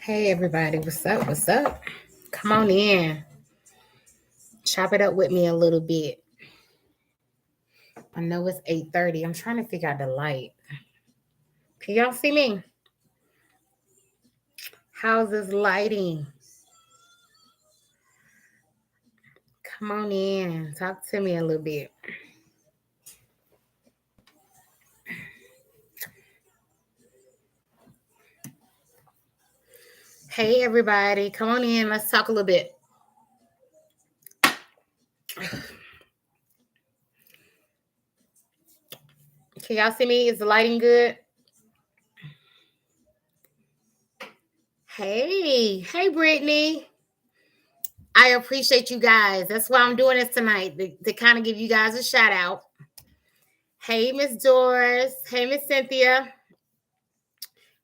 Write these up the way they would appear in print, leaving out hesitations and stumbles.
Hey everybody, what's up? What's up? Come on in. Chop it up with me a little bit. I know it's 8:30. I'm trying to figure out the light. Can y'all see me? How's this lighting? Come on in. Talk to me a little bit. Hey everybody, come on in. Let's talk a little bit. Can y'all see me? Is the lighting good? Hey Brittany. I appreciate you guys. That's why I'm doing this tonight to kind of give you guys a shout out. Hey Miss Doris. Hey Miss Cynthia.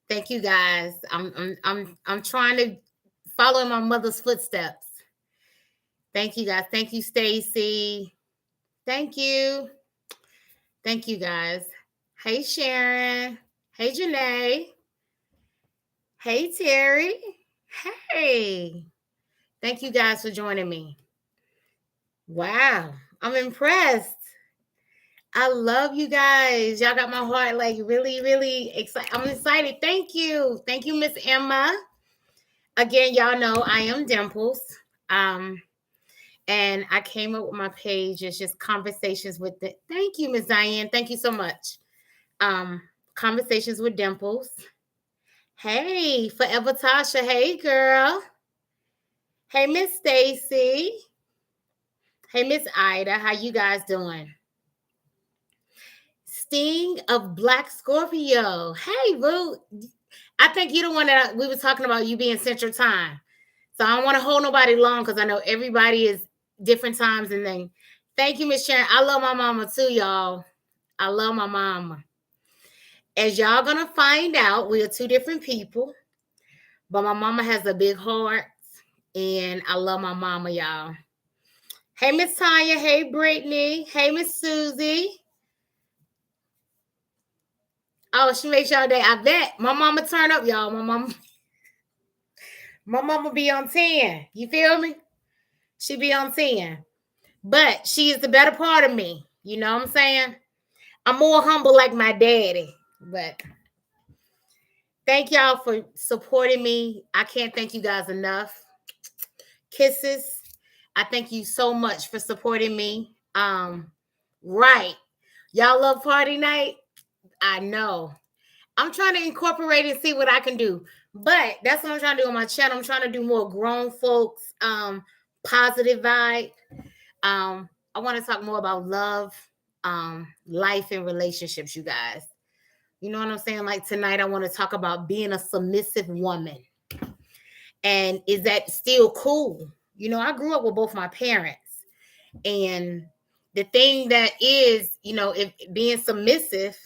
Thank you guys. I'm trying to follow in my mother's footsteps. Thank you guys. Thank you, Stacy. Thank you. Thank you guys. Hey Sharon. Hey Janae. Hey Terry. Hey. Thank you guys for joining me. Wow. I'm impressed. I love you guys. Y'all got my heart like really, really excited. I'm excited. Thank you. Thank you, Miss Emma. Again, y'all know I am Dimples. And I came up with my page. It's just conversations with the thank you, Miss Diane. Thank you so much. Conversations with Dimples. Hey, Forever Tasha. Hey, girl. Hey, Miss Stacy. Hey, Miss Ida. How you guys doing? Sting of Black Scorpio. Hey, Boo. I think you're the one that we were talking about you being Central Time. So I don't want to hold nobody long because I know everybody is different times and then. Thank you, Miss Sharon. I love my mama too, y'all. I love my mama. As y'all gonna find out, we are two different people, but my mama has a big heart, and I love my mama, y'all. Hey, Miss Tanya. Hey, Brittany. Hey, Miss Susie. Oh, she makes y'all day. I bet my mama turn up, y'all. My mama be on 10. You feel me? She be on 10. But she is the better part of me. You know what I'm saying? I'm more humble like my daddy. But thank y'all for supporting me. I can't thank you guys enough. Kisses. I thank you so much for supporting me. Right. Y'all love party night? I know. I'm trying to incorporate and see what I can do. But that's what I'm trying to do on my channel. I'm trying to do more grown folks, positive vibe. I want to talk more about love, life, and relationships, you guys. You know what I'm saying? Like tonight, I want to talk about being a submissive woman. And is that still cool? You know, I grew up with both my parents. And the thing that is, you know, if being submissive,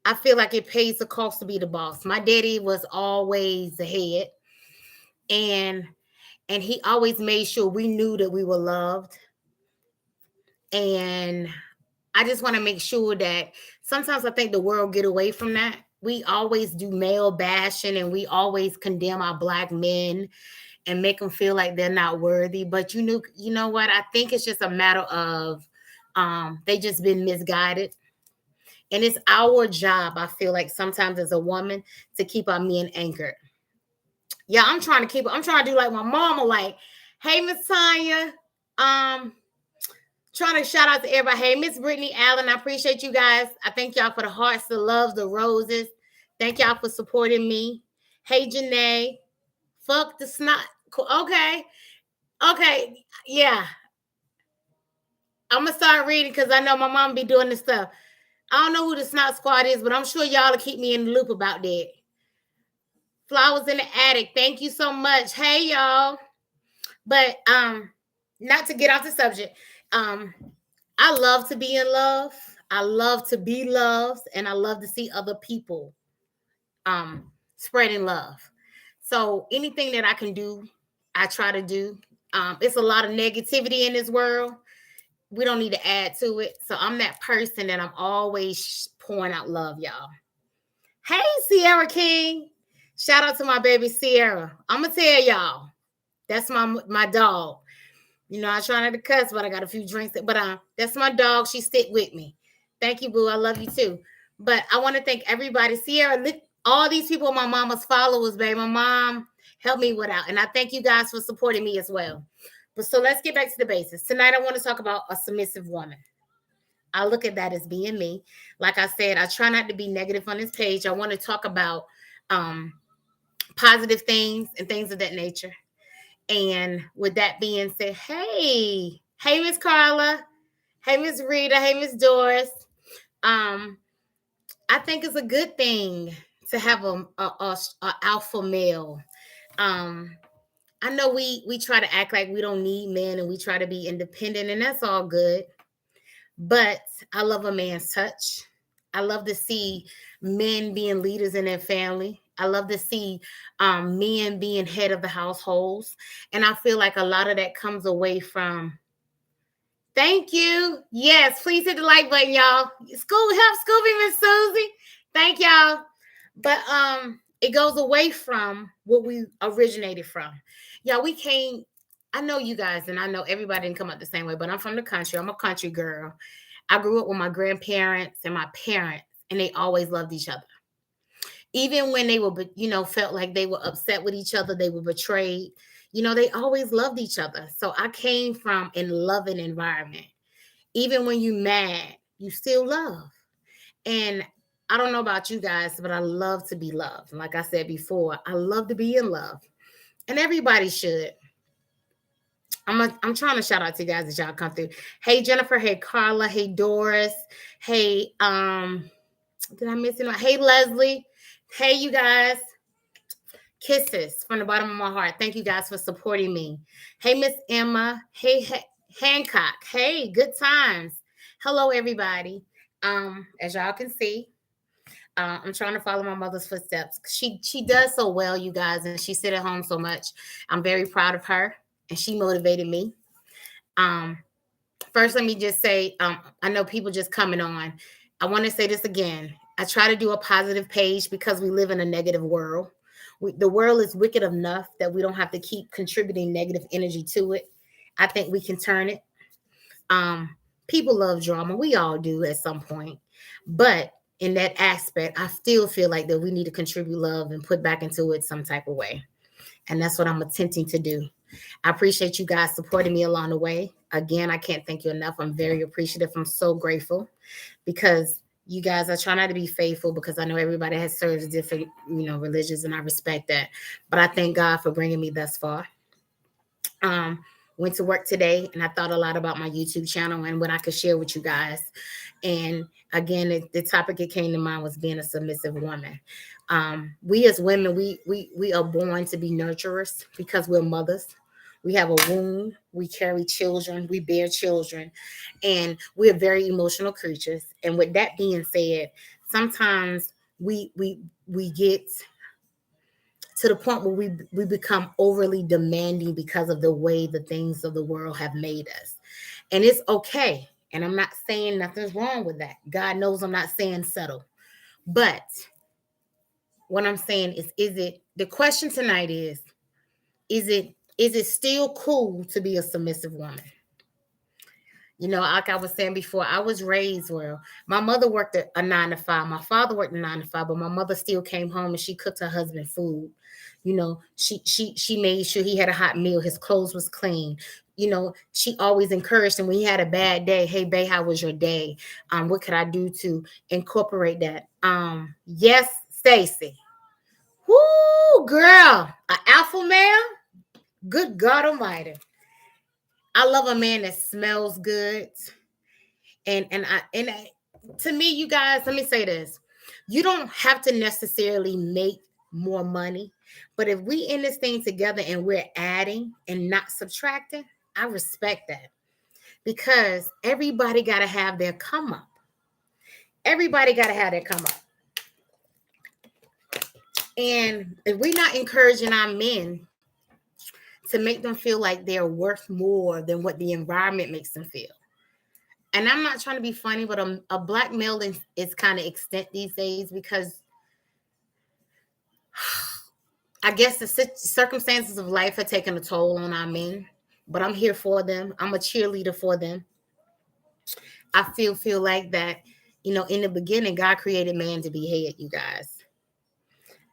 I feel like it pays the cost to be the boss. My daddy was always the head. And he always made sure we knew that we were loved. And I just want to make sure that sometimes I think the world get away from that. We always do male bashing and we always condemn our black men and make them feel like they're not worthy. But you know what? I think it's just a matter of they just been misguided. And it's our job, I feel like sometimes as a woman, to keep our men anchored. Yeah, I'm trying to do like my mama, like, hey, Miss Tanya. Trying to shout out to everybody. Hey, Miss Brittany Allen, I appreciate you guys. I thank y'all for the hearts, the loves, the roses. Thank y'all for supporting me. Hey, Janae. Fuck the snot. Okay. Okay. Yeah. I'm going to start reading because I know my mom be doing this stuff. I don't know who the snot squad is, but I'm sure y'all will keep me in the loop about that. Flowers in the attic. Thank you so much. Hey, y'all. But not to get off the subject. I love to be in love. I love to be loved, and I love to see other people spreading love. So anything that I can do, I try to do. It's a lot of negativity in this world. We don't need to add to it. So I'm that person that I'm always pouring out love, y'all. Hey, Sierra King. Shout out to my baby Sierra. I'm gonna tell y'all, that's my dog. You know, I try not to cuss, but I got a few drinks. But that's my dog. She stick with me. Thank you, boo. I love you too. But I want to thank everybody. Sierra, all these people, my mama's followers, baby. My mom helped me with out, and I thank you guys for supporting me as well. But so let's get back to the basics. Tonight, I want to talk about a submissive woman. I look at that as being me. Like I said, I try not to be negative on this page. I want to talk about um, positive things and things of that nature. And with that being said, hey, Miss Carla, hey, Miss Rita, hey, Miss Doris. Um, I think it's a good thing to have a alpha male. Um, I know we try to act like we don't need men and we try to be independent, and that's all good. But I love a man's touch. I love to see men being leaders in their family. I love to see men being head of the households. And I feel like a lot of that comes away from, thank you. Yes, please hit the like button, y'all. Help Scooby, Miss Susie. Thank y'all. But it goes away from what we originated from. Yeah, we came. I know you guys, and I know everybody didn't come up the same way, but I'm from the country. I'm a country girl. I grew up with my grandparents and my parents, and they always loved each other. Even when they were, felt like they were upset with each other, they were betrayed. They always loved each other. So I came from a loving environment. Even when you mad, you still love. And I don't know about you guys, but I love to be loved. Like I said before, I love to be in love, and everybody should. I'm trying to shout out to you guys as y'all come through. Hey Jennifer, hey Carla, hey Doris, hey did I miss anyone? Hey Leslie, hey you guys. Kisses from the bottom of my heart. Thank you guys for supporting me. Hey Miss Emma, hey Hancock, hey good times. Hello everybody. As y'all can see, I'm trying to follow my mother's footsteps. She does so well, you guys, and she sit at home so much. I'm very proud of her, and she motivated me. Um, First, let me just say, I know people just coming on. I want to say this again. I try to do a positive page because we live in a negative world. The world is wicked enough that we don't have to keep contributing negative energy to it. I think we can turn it. People love drama. We all do at some point. But in that aspect, I still feel like that we need to contribute love and put back into it some type of way. And that's what I'm attempting to do. I appreciate you guys supporting me along the way. Again, I can't thank you enough. I'm very appreciative. I'm so grateful because you guys, I try not to be faithful because I know everybody has served different, religions, and I respect that. But I thank God for bringing me thus far. Um, Went to work today and I thought a lot about my YouTube channel and what I could share with you guys. And again, the topic that came to mind was being a submissive woman. We as women, we are born to be nurturers because we're mothers. We have a womb, we carry children, we bear children, and we're very emotional creatures. And with that being said, sometimes we get to the point where we become overly demanding because of the way the things of the world have made us. And it's okay. And I'm not saying nothing's wrong with that. God knows I'm not saying settle. But what I'm saying is it the question tonight is it still cool to be a submissive woman? Like I was saying before, I was raised where my mother worked a 9 to 5. My father worked a 9 to 5, but my mother still came home and she cooked her husband food. She made sure he had a hot meal. His clothes was clean. She always encouraged him when he had a bad day. Hey, babe, how was your day? What could I do to incorporate that? Yes, Stacy. Whoo, girl, an alpha male. Good God Almighty. I love a man that smells good. And to me, you guys, let me say this. You don't have to necessarily make more money, but if we in this thing together and we're adding and not subtracting, I respect that because everybody got to have their come up. Everybody got to have their come up. And if we're not encouraging our men to make them feel like they're worth more than what the environment makes them feel. And I'm not trying to be funny, but a black male is kind of extent these days because I guess the circumstances of life have taken a toll on our men, but I'm here for them. I'm a cheerleader for them. I feel like that, in the beginning, God created man to be head, you guys.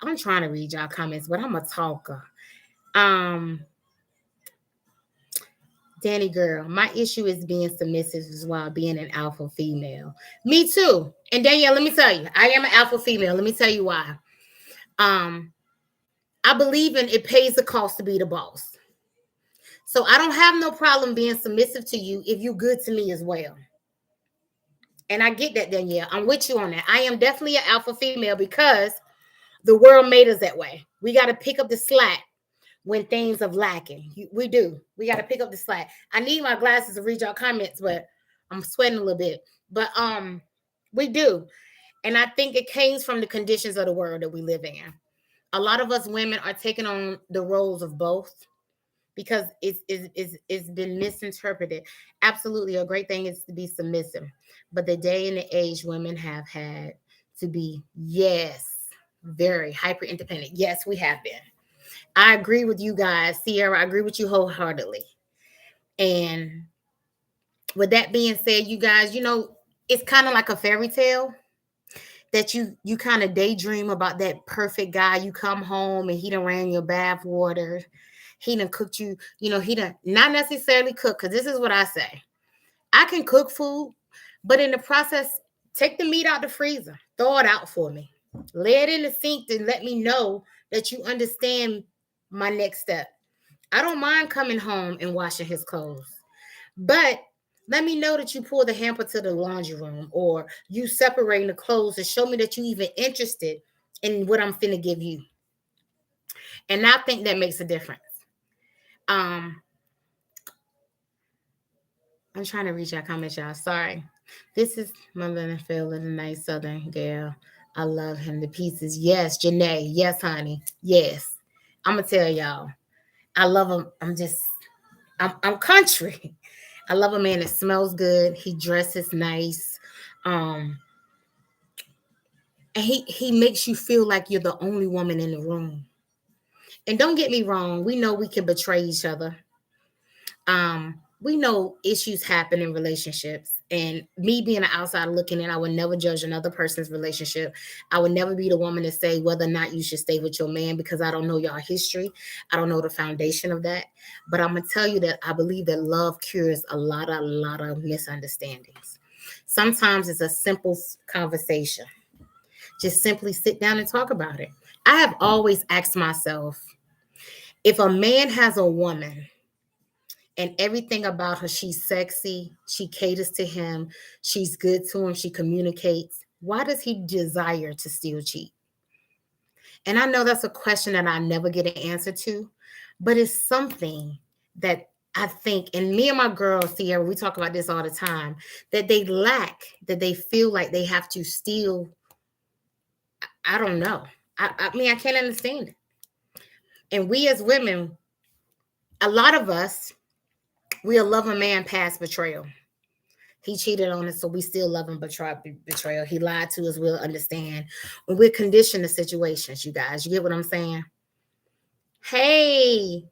I'm trying to read y'all comments, but I'm a talker. Um, Danny girl, my issue is being submissive as well, being an alpha female. Me too. And Danielle, let me tell you, I am an alpha female. Let me tell you why. I believe in it pays the cost to be the boss. So I don't have no problem being submissive to you if you're good to me as well. And I get that, Danielle. I'm with you on that. I am definitely an alpha female because the world made us that way. We got to pick up the slack when things are lacking. We do. We got to pick up the slack. I need my glasses to read y'all comments, but I'm sweating a little bit. But we do. And I think it came from the conditions of the world that we live in. A lot of us women are taking on the roles of both because it's been misinterpreted. Absolutely, a great thing is to be submissive. But the day and the age women have had to be, yes, very hyper independent. Yes, we have been. I agree with you guys, Sierra. I agree with you wholeheartedly. And with that being said, you guys, it's kind of like a fairy tale that you kind of daydream about that perfect guy. You come home and he done ran your bath water. He done cooked you, he done not necessarily cook, because this is what I say. I can cook food, but in the process, take the meat out the freezer, throw it out for me. Lay it in the sink to let me know that you understand my next step. I don't mind coming home and washing his clothes, but let me know that you pull the hamper to the laundry room, or you separating the clothes to show me that you even interested in what I'm finna give you. And I think that makes a difference. I'm trying to reach your comments, y'all. Sorry. This is my little Phil, a nice Southern girl. I love him to pieces. Yes, Janae. Yes, honey. Yes. I'm gonna tell y'all. I love him. I'm country. I love a man that smells good. He dresses nice. And he makes you feel like you're the only woman in the room. And don't get me wrong, we know we can betray each other. We know issues happen in relationships. And me being an outsider looking in, I would never judge another person's relationship. I would never be the woman to say whether or not you should stay with your man, because I don't know y'all history. I don't know the foundation of that. But I'm gonna tell you that I believe that love cures a lot of misunderstandings. Sometimes it's a simple conversation. Just simply sit down and talk about it. I have always asked myself, if a man has a woman and everything about her, she's sexy, she caters to him, she's good to him, she communicates, why does he desire to still cheat? And I know that's a question that I never get an answer to, but it's something that I think, and me and my girl Sierra, we talk about this all the time, that they lack, that they feel like they have to steal. I don't know. I mean, I can't understand it. And we as women, a lot of us, we'll love a man past betrayal. He cheated on us, so we still love him, betrayal. He lied to us, we'll understand. When we're conditioned to situations, you guys, you get what I'm saying? Hey,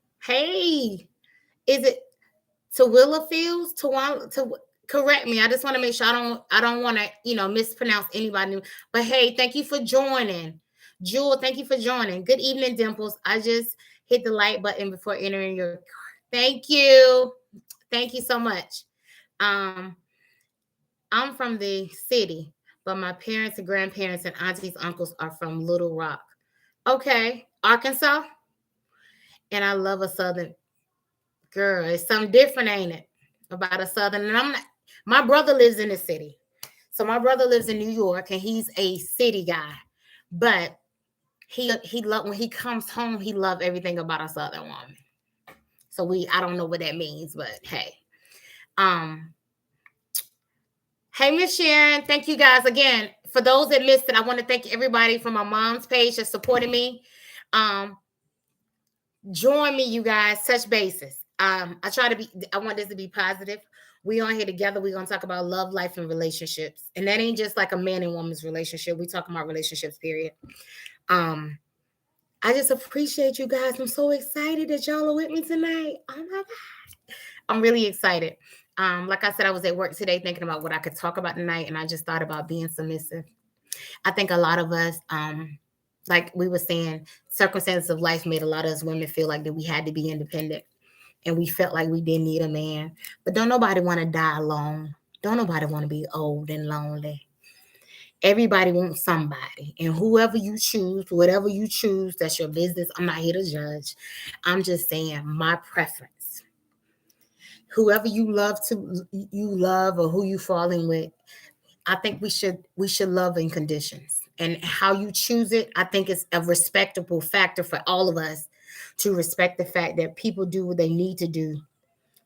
is it Tawilla Fields? To correct me. I just want to make sure I don't want to, mispronounce anybody. But hey, thank you for joining. Jewel, thank you for joining. Good evening, Dimples. I just hit the like button before entering your. Thank you. Thank you so much. I'm from the city, but my parents and grandparents and aunties, uncles are from Little Rock. Okay, Arkansas. And I love a Southern girl. It's something different, ain't it? About a Southern. And I'm not. My brother lives in the city, so my brother lives in New York, and he's a city guy. But he love when he comes home. He love everything about a Southern woman. So I don't know what that means, but hey, hey, Miss Sharon, thank you guys again. For those that missed it, I want to thank everybody from my mom's page that supported me. Join me, you guys. Touch bases. I want this to be positive. We on here together. We're gonna talk about love, life, and relationships. And that ain't just like a man and woman's relationship. We talking about relationships, period. I just appreciate you guys. I'm so excited that y'all are with me tonight. Oh my God. I'm really excited. Like I said, I was at work today thinking about what I could talk about tonight, and I just thought about being submissive. I think a lot of us, like we were saying, circumstances of life made a lot of us women feel like that we had to be independent, and we felt like we didn't need a man. But don't nobody want to die alone. Don't nobody want to be old and lonely. Everybody wants somebody, and whoever you choose, whatever you choose, that's your business. I'm not here to judge. I'm just saying my preference. Whoever you love, or who you falling with, I think we should love in conditions. And how you choose it, I think it's a respectable factor for all of us to respect the fact that people do what they need to do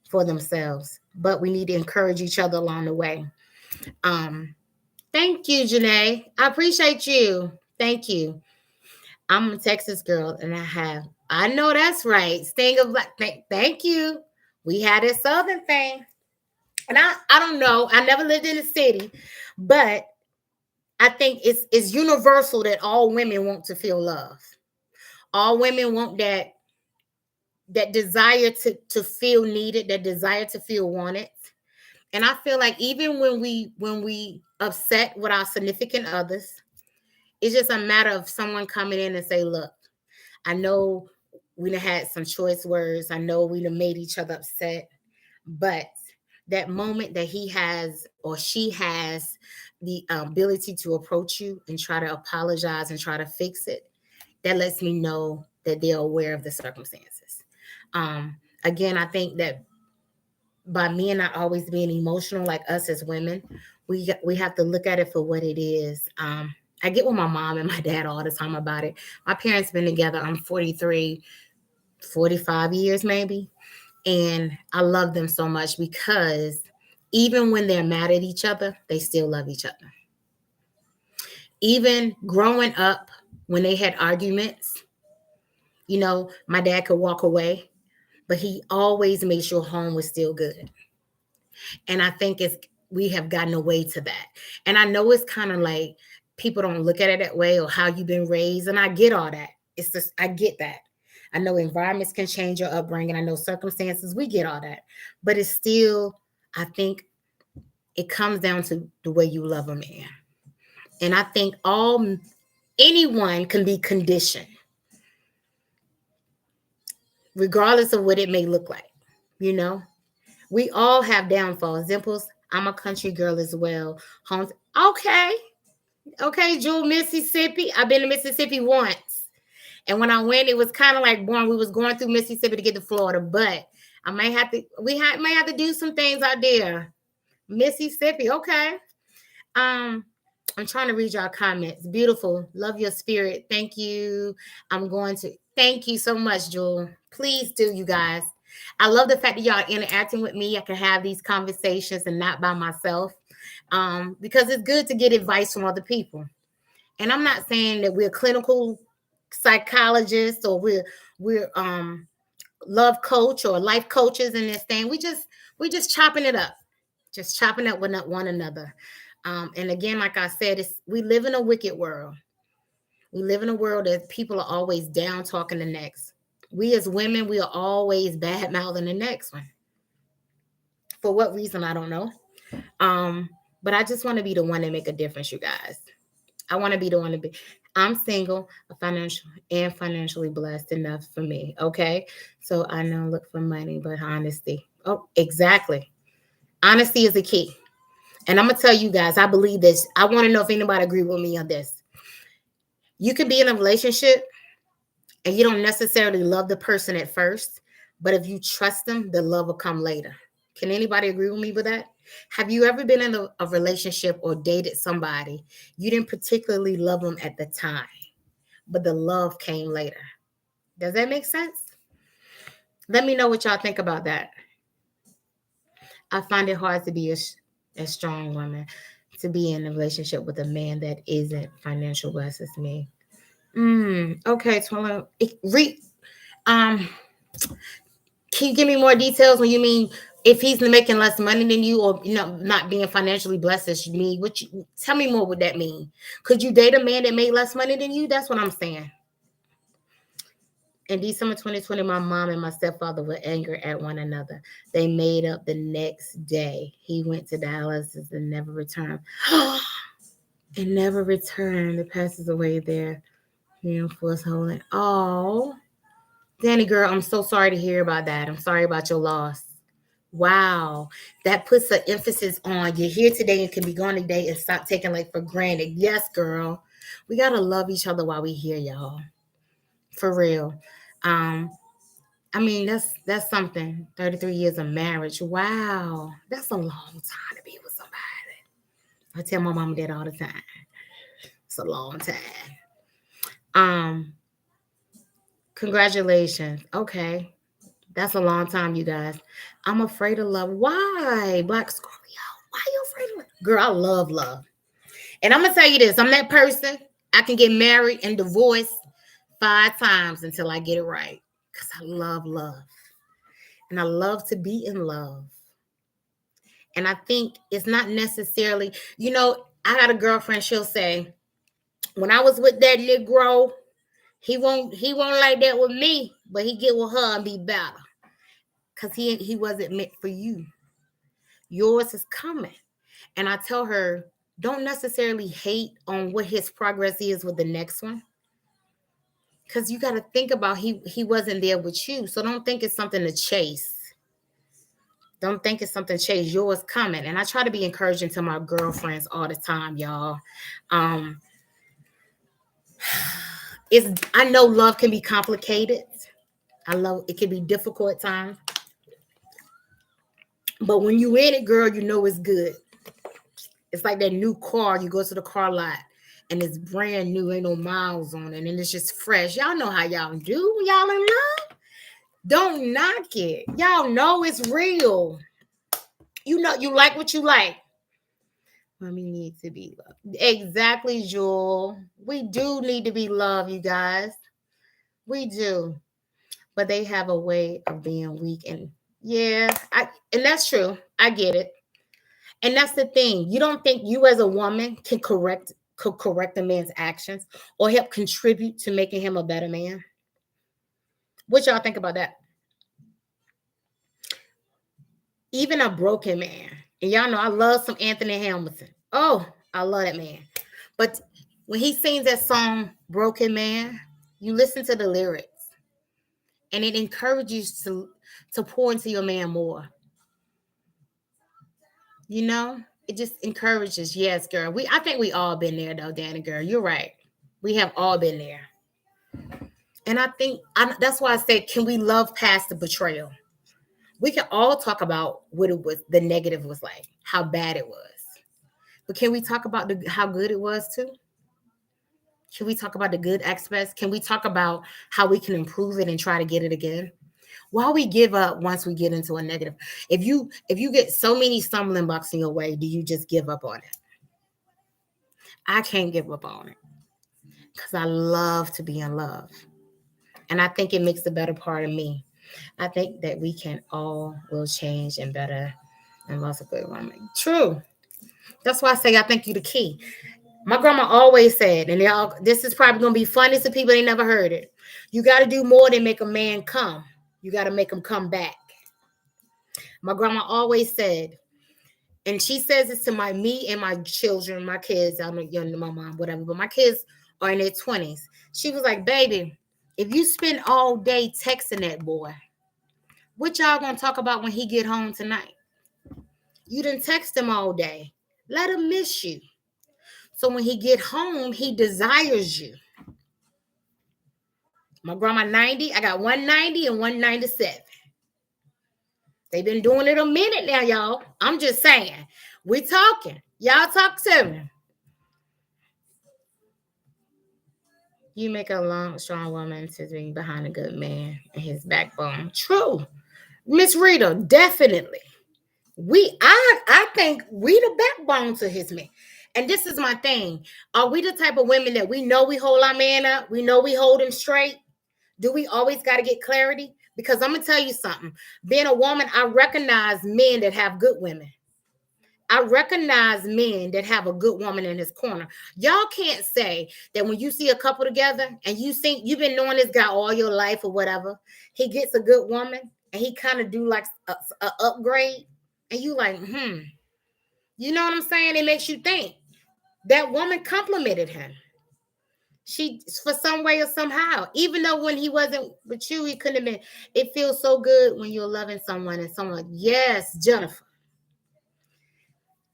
for themselves. But we need to encourage each other along the way. Um, Thank you, Janae. I appreciate you. Thank you. I'm a Texas girl, and I know that's right. Sting of Black. Thank you. We had this Southern thing. And I don't know. I never lived in a city, but I think it's universal that all women want to feel love. All women want that desire to feel needed, that desire to feel wanted. And I feel like even when we upset with our significant others, it's just a matter of someone coming in and say, look, I know we done had some choice words. I know we done made each other upset, but that moment that he has or she has the ability to approach you and try to apologize and try to fix it, that lets me know that they're aware of the circumstances. Again, I think that by men not always being emotional like us as women, we have to look at it for what it is. I get with my mom and my dad all the time about it. My parents been together, I'm 43, 45 years maybe. And I love them so much because even when they're mad at each other, they still love each other. Even growing up, when they had arguments, my dad could walk away, but he always made sure home was still good. And I think we have gotten away to that. And I know it's kind of like people don't look at it that way or how you've been raised. And I get all that. It's just, I get that. I know environments can change your upbringing. I know circumstances, we get all that. But it's still, I think it comes down to the way you love a man. And I think anyone can be conditioned, regardless of what it may look like. We all have downfalls. Dimples, I'm a country girl as well. Homes. Okay, Jewel, Mississippi. I've been to Mississippi once. And when I went, it was kind of like born. We was going through Mississippi to get to Florida, but I might have to. Might have to do some things out there. Mississippi, okay. I'm trying to read y'all comments. Beautiful, love your spirit. Thank you. I'm going to thank you so much, Jewel. Please do, you guys. I love the fact that y'all interacting with me. I can have these conversations and not by myself, because it's good to get advice from other people. And I'm not saying that we're clinical psychologists or we're love coach or life coaches in this thing. We just chopping it up, just chopping up with one another. And again, like I said, we live in a wicked world. We live in a world that people are always down talking the next. We as women, we are always bad mouthing the next one. For what reason, I don't know. But I just want to be the one to make a difference, you guys. I want to be the one to be. I'm single, financially blessed enough for me. Okay. So I don't look for money, but honesty. Oh, exactly. Honesty is the key. And I'm going to tell you guys, I believe this. I want to know if anybody agree with me on this. You could be in a relationship and you don't necessarily love the person at first, but if you trust them, the love will come later. Can anybody agree with me with that? Have you ever been in a relationship or dated somebody? You didn't particularly love them at the time, but the love came later. Does that make sense? Let me know what y'all think about that. I find it hard to be a strong woman, to be in a relationship with a man that isn't financial blessed as me. Okay, Twila. Can you give me more details when you mean if he's making less money than you, or not being financially blessed as me? Tell me more what that mean. Could you date a man that made less money than you? That's what I'm saying. In December 2020, my mom and my stepfather were angry at one another. They made up the next day. He went to dialysis and never returned. And never returned. It passes away there. Reinforced holding. Oh, Danny girl, I'm so sorry to hear about that. I'm sorry about your loss. Wow. That puts an emphasis on you're here today and can be gone today and stop taking like for granted. Yes, girl. We gotta love each other while we here, y'all. For real. Um, I mean, that's something. 33 years of marriage. Wow. That's a long time to be with somebody. I tell my mom that all the time. It's a long time. Um, Congratulations. Okay. That's a long time, you guys. I'm afraid of love. Why? Black Scorpio. Why are you afraid of love? Girl, I love love. And I'm gonna tell you this. I'm that person. I can get married and divorced 5 times until I get it right. Because I love love. And I love to be in love. And I think it's not necessarily, I got a girlfriend, she'll say, when I was with that Negro, he won't like that with me, but he get with her and be better. Because he wasn't meant for you. Yours is coming. And I tell her, don't necessarily hate on what his progress is with the next one. Because you got to think about he wasn't there with you. So don't think it's something to chase. Don't think it's something to chase. Yours coming. And I try to be encouraging to my girlfriends all the time, y'all. I know love can be complicated. I love it can be difficult at times. But when you in it, girl, you know it's good. It's like that new car. You go to the car lot and it's brand new, ain't no miles on it, and it's just fresh. Y'all know how y'all do when y'all in love. Don't knock it. Y'all know it's real. You know you like what you like. Mommy needs to be loved. Exactly, Jewel. We do need to be loved, you guys. We do. But they have a way of being weak. And and that's true. I get it. And that's the thing. You don't think you as a woman could correct a man's actions or help contribute to making him a better man? What y'all think about that? Even a broken man. And y'all know I love some Anthony Hamilton. Oh, I love that man. But when he sings that song, Broken Man, you listen to the lyrics and it encourages you to pour into your man more. It just encourages. Yes, girl. I think we all been there though, Danny girl. You're right. We have all been there. And I think that's why I said, can we love past the betrayal? We can all talk about what it was, the negative was like, how bad it was. But can we talk about how good it was too? Can we talk about the good aspects? Can we talk about how we can improve it and try to get it again? Why we give up once we get into a negative? If you get so many stumbling blocks in your way, do you just give up on it? I can't give up on it because I love to be in love. And I think it makes the better part of me. I think that we can all will change and better and lots of good women. True. That's why I say I think you the key. My grandma always said, and this is probably gonna be funny to people they never heard it. You got to do more than make a man come. You got to make him come back. My grandma always said, and she says this to me and my children, my kids. I'm not young, my mom, whatever, but my kids are in their 20s. She was like, baby, if you spend all day texting that boy, what y'all gonna talk about when he get home tonight? You didn't text him all day. Let him miss you. So when he get home, he desires you. My grandma 90, I got 190 and 197. They've been doing it a minute now, y'all. I'm just saying. We talking. Y'all talk to me. You make a long, strong woman to be behind a good man and his backbone. True. Miss Rita, definitely. I think we the backbone to his man. And this is my thing. Are we the type of women that we know we hold our man up? We know we hold him straight? Do we always got to get clarity? Because I'm going to tell you something. Being a woman, I recognize men that have good women. I recognize men that have a good woman in his corner. Y'all can't say that when you see a couple together and you think you've been knowing this guy all your life or whatever, he gets a good woman and he kind of do like a upgrade, and you like, you know what I'm saying? It makes you think that woman complimented him. She, for some way or somehow, even though when he wasn't with you, he couldn't have been. It feels so good when you're loving someone and someone, yes, Jennifer.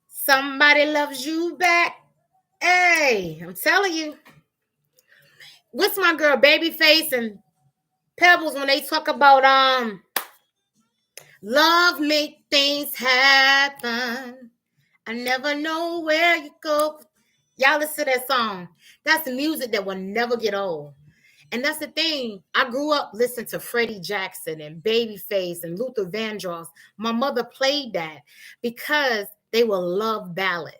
Somebody loves you back. Hey, I'm telling you. What's my girl Babyface and Pebbles when they talk about love make things happen. I never know where you go. Y'all listen to that song. That's the music that will never get old. And that's the thing. I grew up listening to Freddie Jackson and Babyface and Luther Vandross. My mother played that because they were love ballads.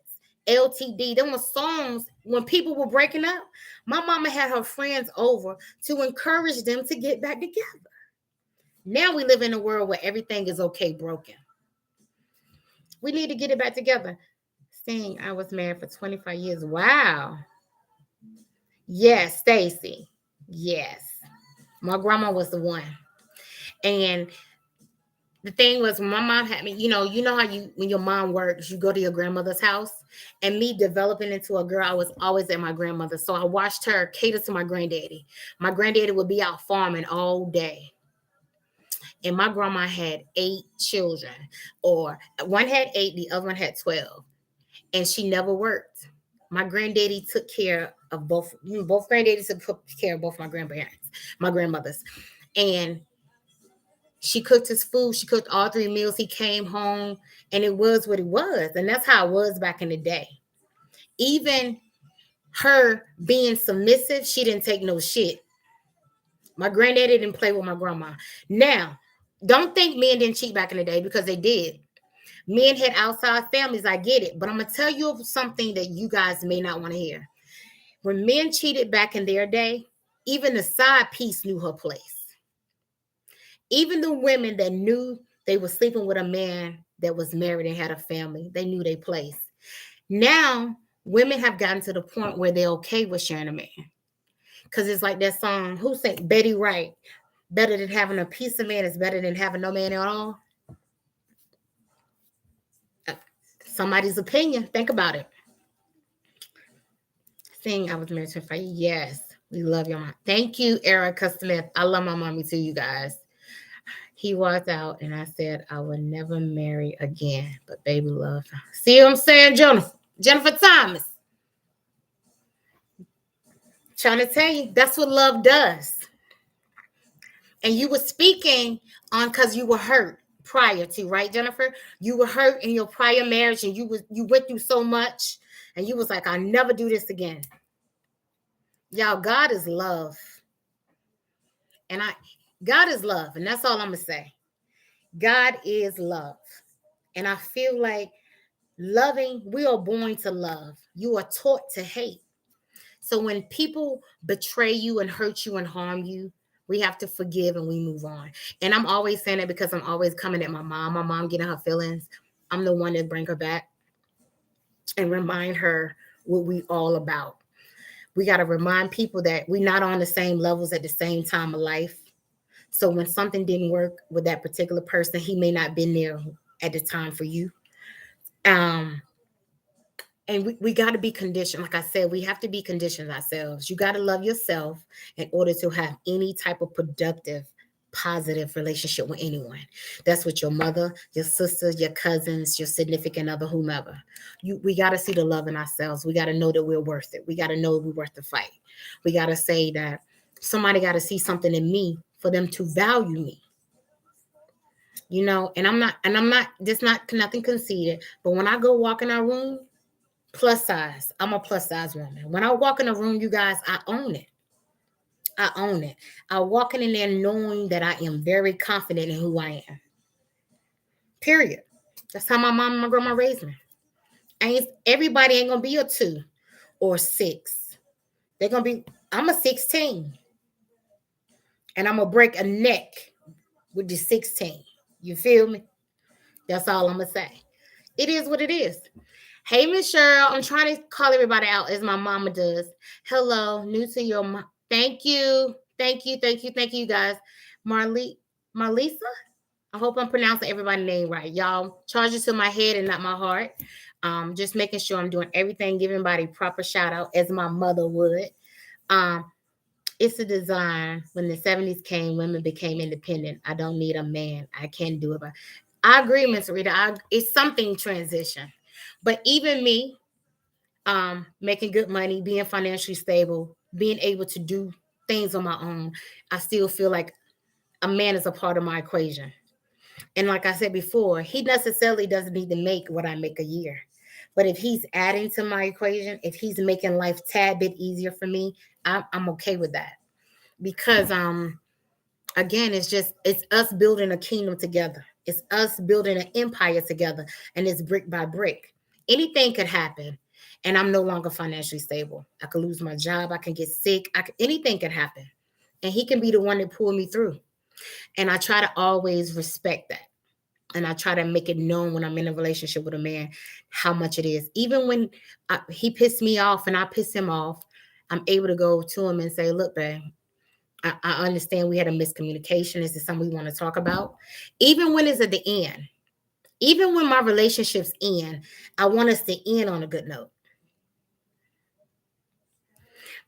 LTD, them were songs when people were breaking up. My mama had her friends over to encourage them to get back together. Now we live in a world where everything is okay broken. We need to get it back together. Saying I was married for 25 years. Wow. Yes, Stacy. Yes. My grandma was the one. And the thing was, my mom had me, you know how you, when your mom works, you go to your grandmother's house. And me developing into a girl, I was always at my grandmother. So I watched her cater to my granddaddy. My granddaddy would be out farming all day. And my grandma had 8 children, or one had 8, the other one had 12. And she never worked. My granddaddy took care of both granddaddies took care of both my grandmothers. And she cooked his food. She cooked all 3 meals. He came home and it was what it was. And that's how it was back in the day. Even her being submissive, she didn't take no shit. My granddaddy didn't play with my grandma. Now, don't think men didn't cheat back in the day, because they did. Men had outside families. I get it. But I'm going to tell you something that you guys may not want to hear. When men cheated back in their day, even the side piece knew her place. Even the women that knew they were sleeping with a man that was married and had a family, they knew their place. Now, women have gotten to the point where they're okay with sharing a man. Because it's like that song, who said, Betty Wright, better than having a piece of man is better than having no man at all. Somebody's opinion. Think about it. Saying I was married to 5 years. Yes, we love your mom. Thank you, Erica Smith. I love my mommy too, you guys. He walked out and I said I would never marry again, but baby love. See what I'm saying, Jennifer Thomas? Trying to tell you, that's what love does. And you were speaking on because you were hurt prior to, right, Jennifer? You were hurt in your prior marriage and you went through so much and you was like, I'll never do this again. Y'all, God is love. And God is love. And that's all I'm going to say. God is love. And I feel like loving, we are born to love. You are taught to hate. So when people betray you and hurt you and harm you, we have to forgive and we move on. And I'm always saying it because I'm always coming at my mom getting her feelings. I'm the one that bring her back and remind her what we all about. We got to remind people that we're not on the same levels at the same time of life. So when something didn't work with that particular person, he may not have been there at the time for you. And we got to be conditioned. Like I said, we have to be conditioned ourselves. You got to love yourself in order to have any type of productive, positive relationship with anyone. That's with your mother, your sisters, your cousins, your significant other, whomever. We got to see the love in ourselves. We got to know that we're worth it. We got to know we're worth the fight. We got to say that somebody got to see something in me for them to value me. And I'm not just nothing conceited, but when I go walk in our room, plus size. I'm a plus size woman. When I walk in a room, you guys, I own it. I own it. I walk in there knowing that I am very confident in who I am. Period. That's how my mom and my grandma raised me. Everybody ain't gonna be a 2 or 6. They're gonna be. I'm a 16, and I'm gonna break a neck with the 16. You feel me? That's all I'm gonna say. It is what it is. Hey, Miss Cheryl, I'm trying to call everybody out as my mama does. Hello, new to your mom. Thank you. Thank you. Thank you. Thank you, guys. Marlisa? I hope I'm pronouncing everybody's name right. Y'all, charge it to my head and not my heart. Just making sure I'm doing everything, giving everybody proper shout out as my mother would. Um, it's a design. When the 70s came, women became independent. I don't need a man. I can do it. I agree, Miss Rita. It's something transition. But even me, making good money, being financially stable, being able to do things on my own, I still feel like a man is a part of my equation. And like I said before, he necessarily doesn't need to make what I make a year. But if he's adding to my equation, if he's making life tad bit easier for me, I'm okay with that. Because again, it's us building a kingdom together. It's us building an empire together, and it's brick by brick. Anything could happen, and I'm no longer financially stable. I could lose my job. I can get sick. Anything could happen, and he can be the one that pull me through. And I try to always respect that, and I try to make it known when I'm in a relationship with a man how much it is. Even when he pissed me off and I piss him off, I'm able to go to him and say, "Look, babe, I understand we had a miscommunication. Is this something we want to talk about?" Even when it's at the end, even when my relationships end, I want us to end on a good note.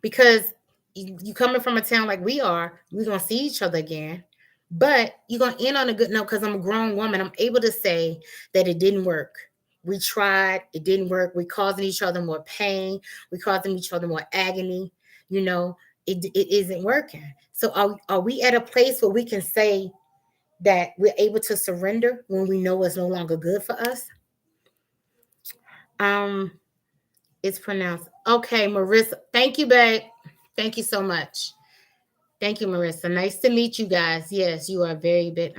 Because you coming from a town like we are, we're going to see each other again. But you're going to end on a good note because I'm a grown woman. I'm able to say that it didn't work. We tried, it didn't work. We're causing each other more pain. We're causing each other more agony. You know, it isn't working. So are we at a place where we can say that we're able to surrender when we know it's no longer good for us? Um, it's pronounced. Okay, Marissa. Thank you, babe. Thank you so much. Thank you, Marissa. Nice to meet you guys. Yes, you are very bit.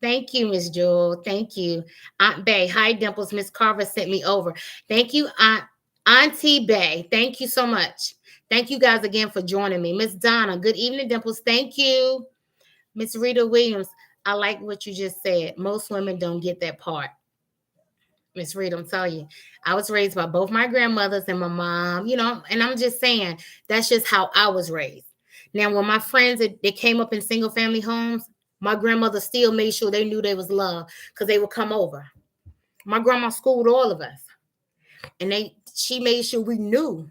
Thank you, Miss Jewel. Thank you, Aunt Bay. Hi, Dimples. Miss Carver sent me over. Thank you, Auntie Bay. Thank you so much. Thank you guys again for joining me. Miss Donna. Good evening, Dimples. Thank you, Miss Rita Williams. I like what you just said. Most women don't get that part. Miss Reed, I'm telling you, I was raised by both my grandmothers and my mom, and I'm just saying that's just how I was raised. Now, when my friends they came up in single family homes, my grandmother still made sure they knew they was loved because they would come over. My grandma schooled all of us, and she made sure we knew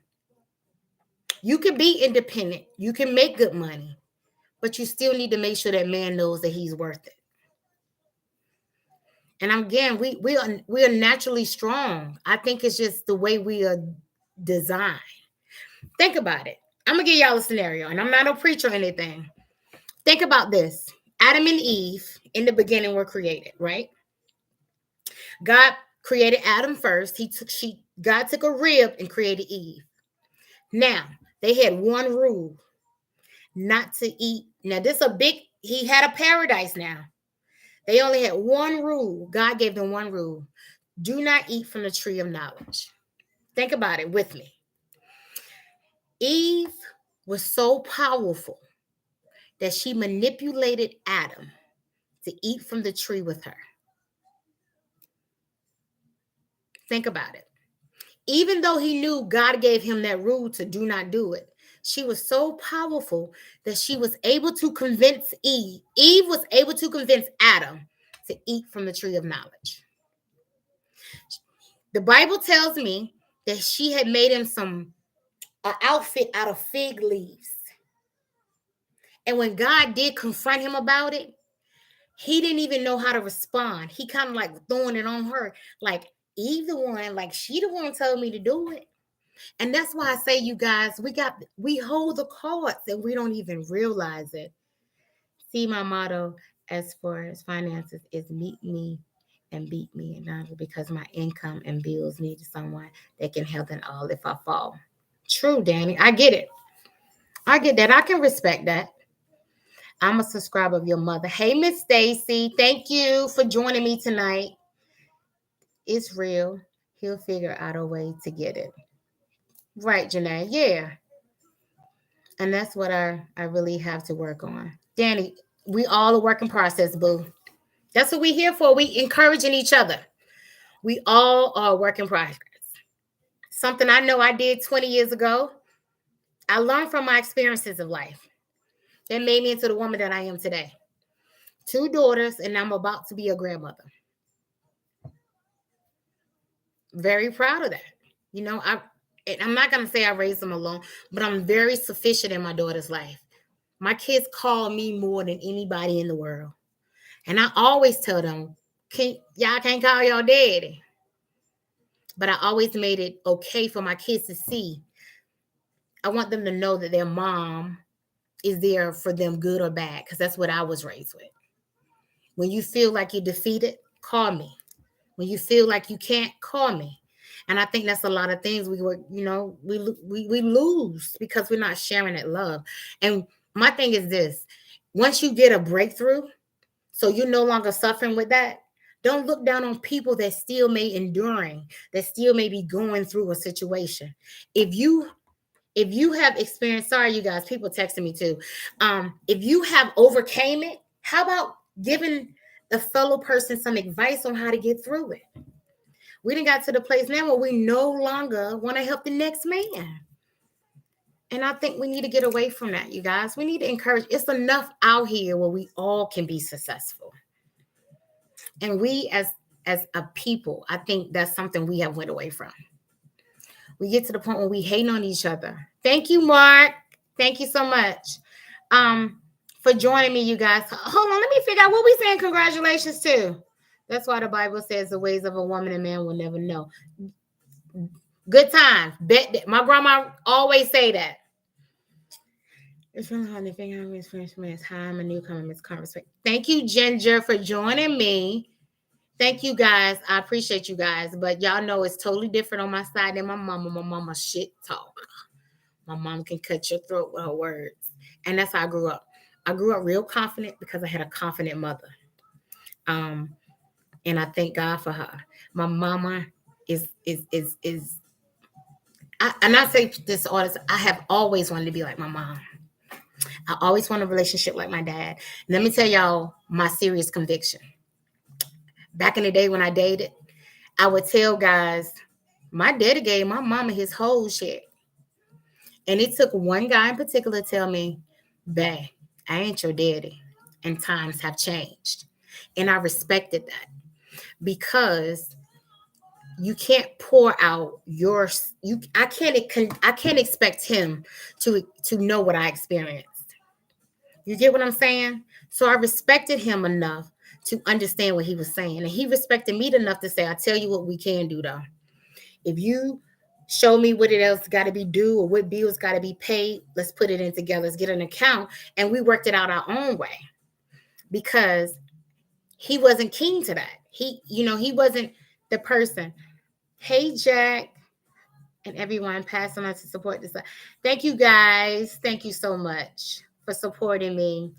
you can be independent, you can make good money, but you still need to make sure that man knows that he's worth it. And again, we are naturally strong. I think it's just the way we are designed. Think about it. I'm gonna give y'all a scenario, and I'm not a preacher or anything. Think about this: Adam and Eve in the beginning were created, right? God created Adam first. God took a rib and created Eve. Now they had one rule: not to eat. Now this a big. He had a paradise now. They only had one rule. God gave them one rule: do not eat from the tree of knowledge. Think about it with me. Eve was so powerful that she manipulated Adam to eat from the tree with her. Think about it. Even though he knew God gave him that rule to do not do it, she was so powerful that she was able to convince Eve. Eve was able to convince Adam to eat from the tree of knowledge. The Bible tells me that she had made him an outfit out of fig leaves. And when God did confront him about it, he didn't even know how to respond. He kind of like throwing it on her, like Eve the one, like she the one told me to do it. And that's why I say, you guys, we hold the cards and we don't even realize it. See, my motto as far as finances is meet me and beat me, and because my income and bills need someone that can help it all if I fall. True, Danny. I get it. I get that. I can respect that. I'm a subscriber of your mother. Hey, Miss Stacy. Thank you for joining me tonight. It's real. He'll figure out a way to get it. Right, Janae. Yeah. And that's what I really have to work on. Danny, we all a work in process, boo. That's what we here for. We encouraging each other. We all are a work in progress. Something I know I did 20 years ago, I learned from my experiences of life. That made me into the woman that I am today. 2 daughters, and I'm about to be a grandmother. Very proud of that. You know, I'm not going to say I raised them alone, but I'm very sufficient in my daughter's life. My kids call me more than anybody in the world. And I always tell them, y'all can't call your daddy. But I always made it okay for my kids to see. I want them to know that their mom is there for them, good or bad, because that's what I was raised with. When you feel like you're defeated, call me. When you feel like you can't, call me. And I think that's a lot of things we lose because we're not sharing that love. And my thing is this: once you get a breakthrough, so you're no longer suffering with that, don't look down on people that still may enduring, that still may be going through a situation. If you have experienced, sorry, you guys, people texting me too. If you have overcame it, how about giving a fellow person some advice on how to get through it? We done got to the place now where we no longer want to help the next man. And I think we need to get away from that, you guys. We need to encourage. It's enough out here where we all can be successful. And we as a people, I think that's something we have went away from. We get to the point where we hate on each other. Thank you, Mark. Thank you so much for joining me, you guys. Hold on, let me figure out what we saying congratulations to. That's why the Bible says the ways of a woman and man will never know. Good times. Bet that. My grandma always say that. It's really hard to figure out Miss French Miss. Hi, I'm a newcomer, Miss Conversation. Thank you, Ginger, for joining me. Thank you, guys. I appreciate you guys. But y'all know it's totally different on my side than my mama. My mama shit talk. My mom can cut your throat with her words. And that's how I grew up. I grew up real confident because I had a confident mother. And I thank God for her. My mama is I say this all this, I have always wanted to be like my mom. I always want a relationship like my dad. Let me tell y'all my serious conviction. Back in the day when I dated, I would tell guys, my daddy gave my mama his whole shit. And it took one guy in particular to tell me, bae, I ain't your daddy. And times have changed. And I respected that because you can't pour out I can't expect him to know what I experienced. You get what I'm saying? So I respected him enough to understand what he was saying. And he respected me enough to say, I tell you what we can do though. If you show me what else got to be due or what bills got to be paid, let's put it in together. Let's get an account. And we worked it out our own way because he wasn't keen to that. He wasn't the person. Hey, Jack and everyone passing on to support this. Thank you guys. Thank you so much for supporting me.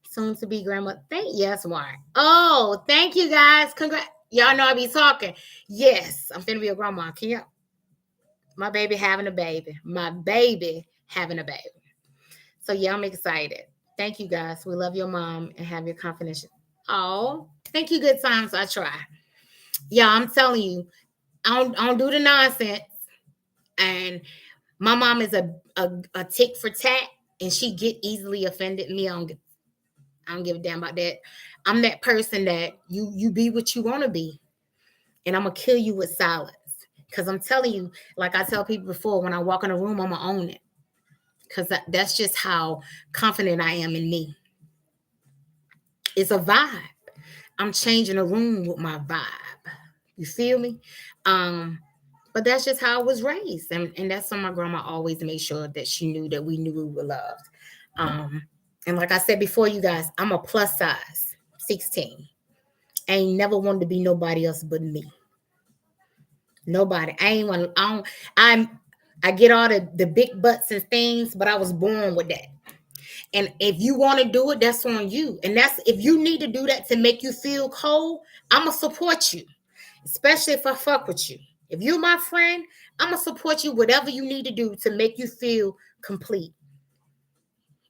Soon to be grandma. Yes, Mark. Oh, thank you guys. Congrats. Y'all know I be talking. Yes, I'm finna be a grandma. Can you? My baby having a baby. My baby having a baby. So yeah, I'm excited. Thank you guys. We love your mom and have your confidence. Oh, thank you. Good times. I try. Yeah, I'm telling you, I don't do the nonsense. And my mom is a tick for tat, and she get easily offended. Me, I don't give a damn about that. I'm that person that you be what you want to be, and I'm gonna kill you with silence. Because I'm telling you, like I tell people before, when I walk in a room, I'm gonna own it. Because that's just how confident I am in me. It's a vibe. I'm changing a room with my vibe. You feel me? But that's just how I was raised. And that's what my grandma always made sure that she knew that we knew we were loved. And like I said before, you guys, I'm a plus size, 16. I ain't never wanted to be nobody else but me. Nobody. I get all the big butts and things, but I was born with that. And if you want to do it, that's on you. And that's if you need to do that to make you feel cold, I'm gonna support you, especially if I fuck with you. If you're my friend, I'm gonna support you whatever you need to do to make you feel complete.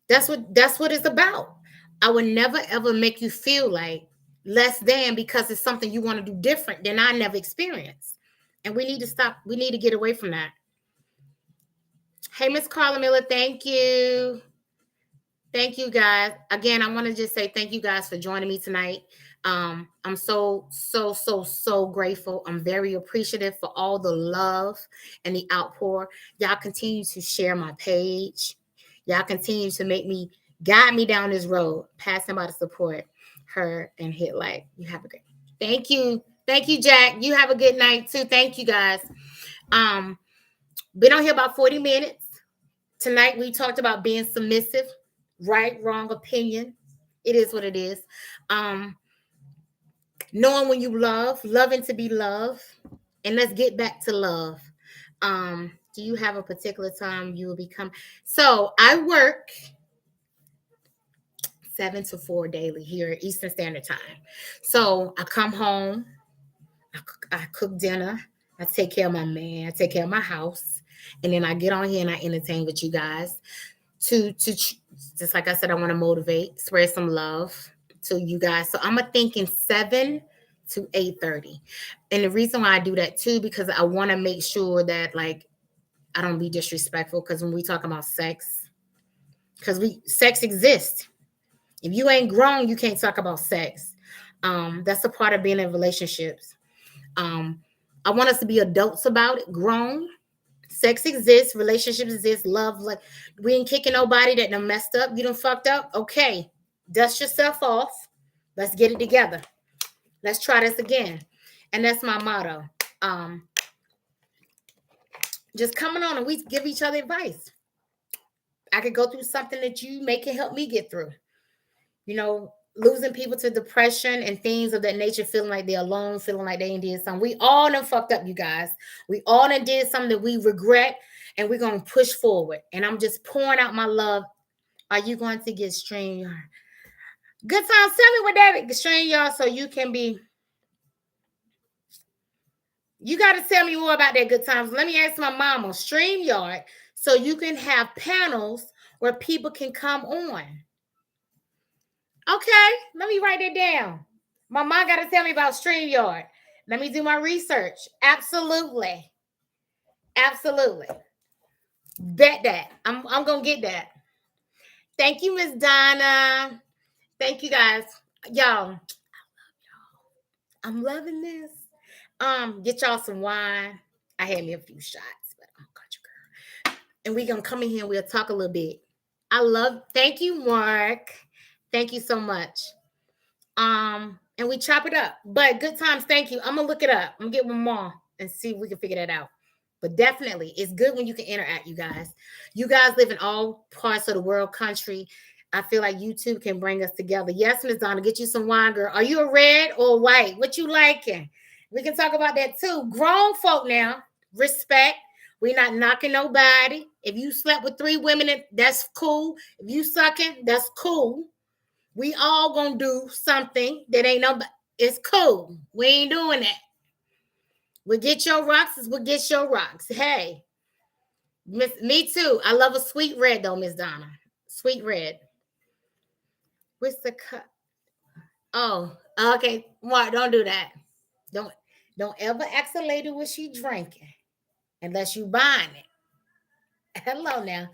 That's what it's about. I would never ever make you feel like less than because it's something you want to do different than I never experienced. And we need to stop. We need to get away from that. Hey, Miss Carla Miller, thank you. Thank you, guys. Again, I want to just say thank you guys for joining me tonight. I'm so grateful. I'm very appreciative for all the love and the outpour. Y'all continue to share my page. Y'all continue to make me guide me down this road. Pass somebody to support her and hit like. You have a great. Thank you. Thank you, Jack. You have a good night too. Thank you, guys. Been on here about 40 minutes. Tonight we talked about being submissive, right, wrong, opinion. It is what it is. Knowing when you love, loving to be loved, and let's get back to love. Do you have a particular time you will become? So I work 7 to 4 daily here at Eastern Standard Time. So I come home, I cook dinner, I take care of my man, I take care of my house, and then I get on here and I entertain with you guys. To just like I said, I want to motivate, spread some love to you guys. So I'm thinking 7 to 8:30. And the reason why I do that too, because I want to make sure that like I don't be disrespectful. Because when we talk about sex, because sex exists. If you ain't grown, you can't talk about sex. That's a part of being in relationships. I want us to be adults about it, grown. Sex exists, relationships exist, love. Like we ain't kicking nobody that done messed up. You done fucked up. Okay, dust yourself off. Let's get it together. Let's try this again. And that's my motto. Just coming on and we give each other advice. I could go through something that you may can help me get through. You know, losing people to depression and things of that nature, feeling like they're alone, feeling like they ain't did something. We all done fucked up, you guys. We all done did something that we regret, and we're going to push forward. And I'm just pouring out my love. Are you going to get StreamYard? Good times. Tell me what that is, StreamYard, so you can be. You got to tell me more about that, Good Times. Let me ask my mama, StreamYard, so you can have panels where people can come on. Okay, let me write it down. My mom got to tell me about StreamYard. Let me do my research. Absolutely. Absolutely. Bet that. I'm going to get that. Thank you, Miss Donna. Thank you, guys. Y'all, I'm loving this. Get y'all some wine. I had me a few shots, but I'm country girl. And we're going to come in here and we'll talk a little bit. Thank you, Mark. Thank you so much. And we chop it up. But Good Times, thank you. I'm gonna look it up. I'm gonna get with Mom and see if we can figure that out. But definitely, it's good when you can interact, you guys. You guys live in all parts of the world, country. I feel like YouTube can bring us together. Yes, Miss Donna, get you some wine, girl. Are you a red or white? What you liking? We can talk about that too. Grown folk now, respect. We're not knocking nobody. If you slept with 3 women, that's cool. If you sucking, that's cool. We all gonna do something that ain't nobody. It's cool. We ain't doing that. We'll get your rocks. We'll get your rocks. Hey, me too. I love a sweet red though, Miss Donna. Sweet red. What's the cut? Oh, okay. Mark, don't do that. Don't ever ask a lady what she drinking unless you buying it. Hello now.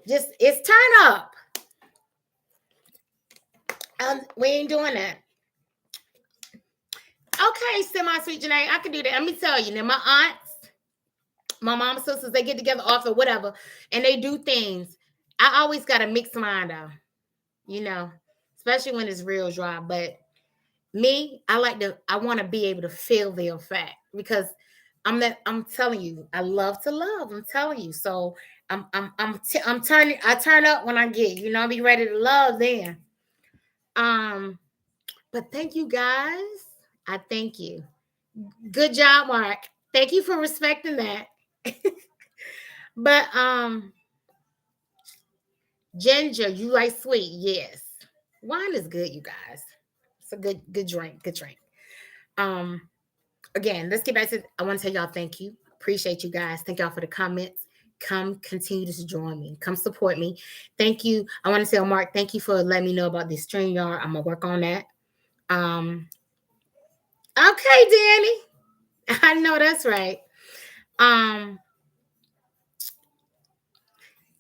It's turn up. We ain't doing that. Okay, semi-sweet Janae, I can do that. Let me tell you. Now, my aunts, my mom, sisters, they get together often, whatever, and they do things. I always got a mixed mind, though. You know, especially when it's real dry. But me, I want to be able to feel the effect because I'm telling you, I love to love. I'm telling you. So I turn up when I get, I'll be ready to love then. But thank you guys. I thank you. Good job, Mark. Thank you for respecting that. But ginger, you like sweet? Yes. Wine is good, you guys. It's a good drink. Good drink. Again, let's get back to. I want to tell y'all thank you. Appreciate you guys. Thank y'all for the comments. Come continue to join me. Come support me. Thank you. I want to tell Mark, thank you for letting me know about this StreamYard. I'm gonna work on that. Okay, Danny. I know that's right. Um,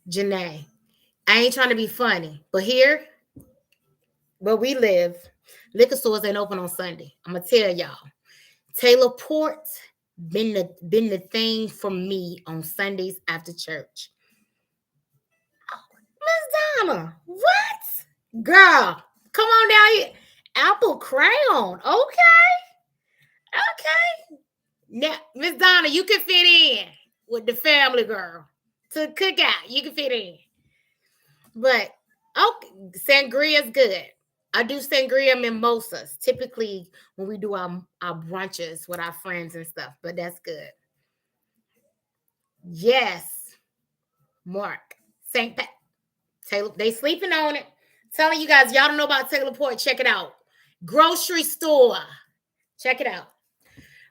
Janae, I ain't trying to be funny, but here where we live, liquor stores ain't open on Sunday. I'm gonna tell y'all. Taylor Port been the thing for me on Sundays after church. Miss Donna, what? Girl, come on down here. Apple Crown. Okay. Okay. Now, Miss Donna, you can fit in with the family girl. To cook out, you can fit in. But okay, sangria is good. I do sangria mimosas typically when we do our brunches with our friends and stuff, but that's good. Yes, Mark. St. Pat Taylor, they sleeping on it. Telling you guys, y'all don't know about Taylor Port. Check it out. Grocery store. Check it out.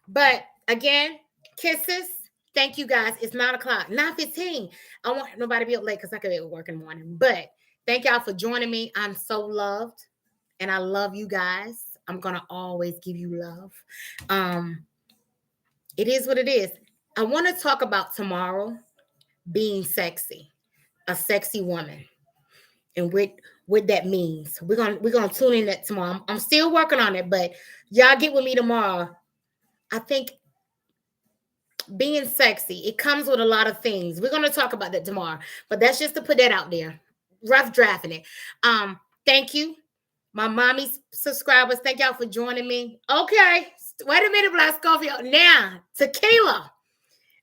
But again, kisses. Thank you guys. It's 9 o'clock, 9:15. I want nobody to be up late because I could be at work in the morning. But thank y'all for joining me. I'm so loved. And I love you guys. I'm gonna always give you love. Um, it is what it is. I want to talk about tomorrow being sexy, a sexy woman, and what that means. We're gonna tune in that tomorrow. I'm still working on it, but y'all get with me tomorrow. I think being sexy, it comes with a lot of things. We're gonna talk about that tomorrow, but that's just to put that out there. Rough drafting it. Thank you, my mommy subscribers. Thank y'all for joining me. Okay, wait a minute, Black Scorpio. Now tequila.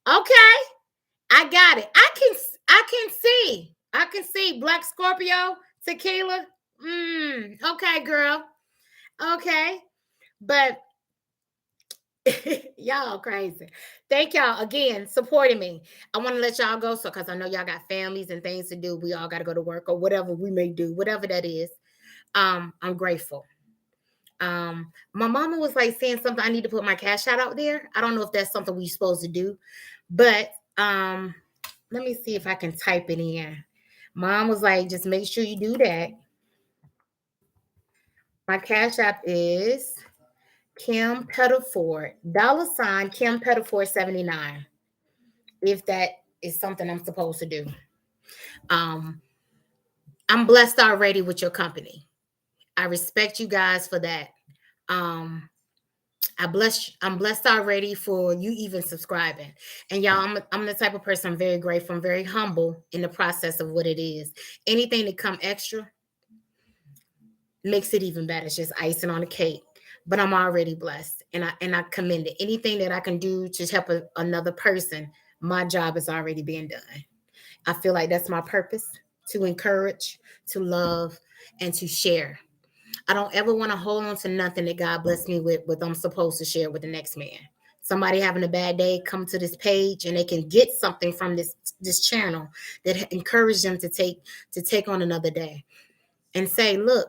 Okay, I got it. I can see Black Scorpio tequila. Okay, girl. Okay. But y'all crazy. Thank y'all again supporting me. I want to let y'all go so because I know y'all got families and things to do. We all got to go to work or whatever we may do, whatever that is. I'm grateful. My mama was like saying something. I need to put my cash out there. I don't know if that's something we supposed to do, but let me see if I can type it in. Mom was like, just make sure you do that. My cash app is Kim Pettiford, $ Kim Pettiford 79. If that is something I'm supposed to do. Um, I'm blessed already with your company. I respect you guys for that. Um, I'm blessed already for you even subscribing. And y'all, I'm the type of person, I'm very grateful, I'm very humble in the process of what it is. Anything that come extra makes it even better. It's just icing on the cake. But I'm already blessed, and I commend it. Anything that I can do to help another person, my job is already being done. I feel like that's my purpose, to encourage, to love, and to share. I don't ever want to hold on to nothing that God blessed me with, what I'm supposed to share with the next man. Somebody having a bad day, come to this page and they can get something from this channel that encourage them to take on another day and say, look,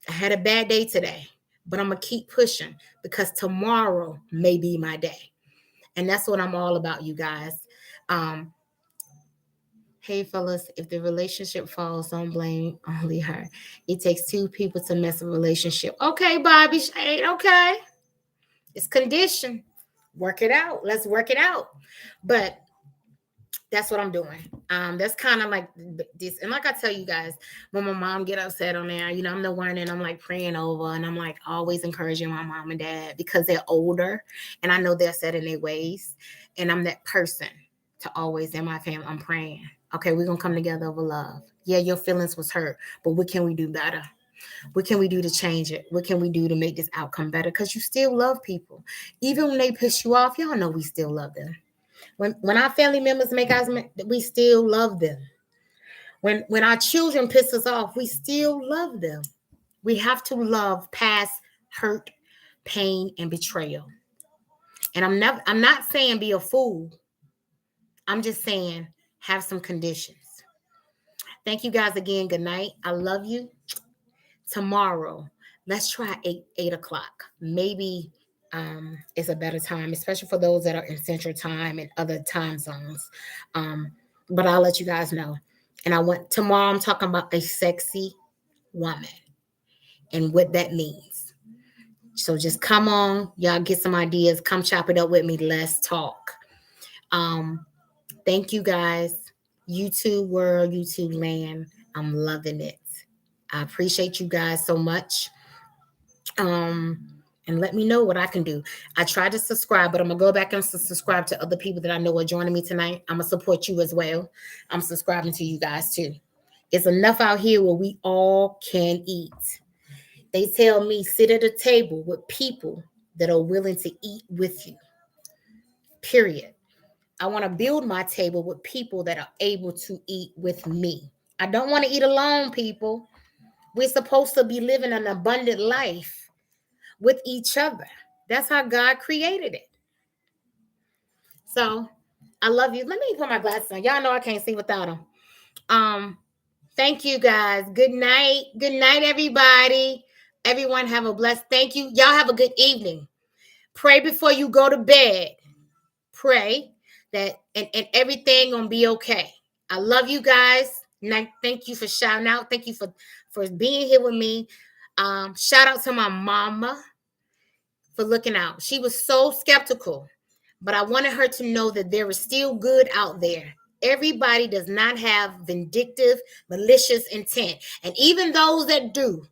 I had a bad day today, but I'm gonna keep pushing because tomorrow may be my day. And that's what I'm all about, you guys. Um, Hey fellas, if the relationship falls, don't blame only her. It takes two people to mess a relationship. Okay, Bobby Shade. Okay. It's conditioned. Work it out. Let's work it out. But that's what I'm doing. That's kind of like this. And like I tell you guys, when my mom get upset on there, I'm the one and I'm like praying over and I'm like always encouraging my mom and dad because they're older and I know they're set in their ways. And I'm that person to always in my family. I'm praying. Okay, we're gonna come together over love. Yeah, your feelings was hurt, but what can we do better? What can we do to change it? What can we do to make this outcome better? Because you still love people. Even when they piss you off, y'all know we still love them. When our family members make us, we still love them. When our children piss us off, we still love them. We have to love past hurt, pain, and betrayal. And I'm not saying be a fool. I'm just saying have some conditions. Thank you guys again. Good night. I love you. Tomorrow, let's try 8 o'clock. Maybe it's a better time, especially for those that are in Central Time and other time zones. But I'll let you guys know. And tomorrow I'm talking about a sexy woman and what that means. So just come on, y'all get some ideas. Come chop it up with me. Let's talk. Thank you guys. YouTube world, YouTube land. I'm loving it. I appreciate you guys so much. Um, and let me know what I can do. I tried to subscribe, but I'm gonna go back and subscribe to other people that I know are joining me tonight. I'm gonna support you as well. I'm subscribing to you guys too. It's enough out here where we all can eat. They tell me sit at a table with people that are willing to eat with you. Period. I want to build my table with people that are able to eat with me. I don't want to eat alone, people. We're supposed to be living an abundant life with each other. That's how God created it. So I love you. Let me put my glasses on. Y'all know I can't see without them. Thank you guys. Good night. Good night, everybody. Everyone have a blessed. Thank you. Y'all have a good evening. Pray before you go to bed. Pray that and everything gonna be okay. I love you guys. And thank you for shouting out. Thank you for being here with me. Shout out to my mama for looking out. She was so skeptical, but I wanted her to know that there is still good out there. Everybody does not have vindictive, malicious intent. And even those that do,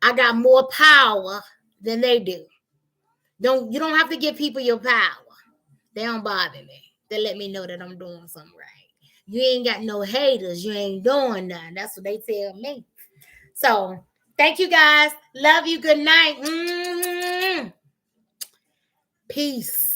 I got more power than they do. You don't have to give people your power. They don't bother me. They let me know that I'm doing something right. You ain't got no haters. You ain't doing nothing. That's what they tell me. So thank you guys. Love you. Good night. Peace.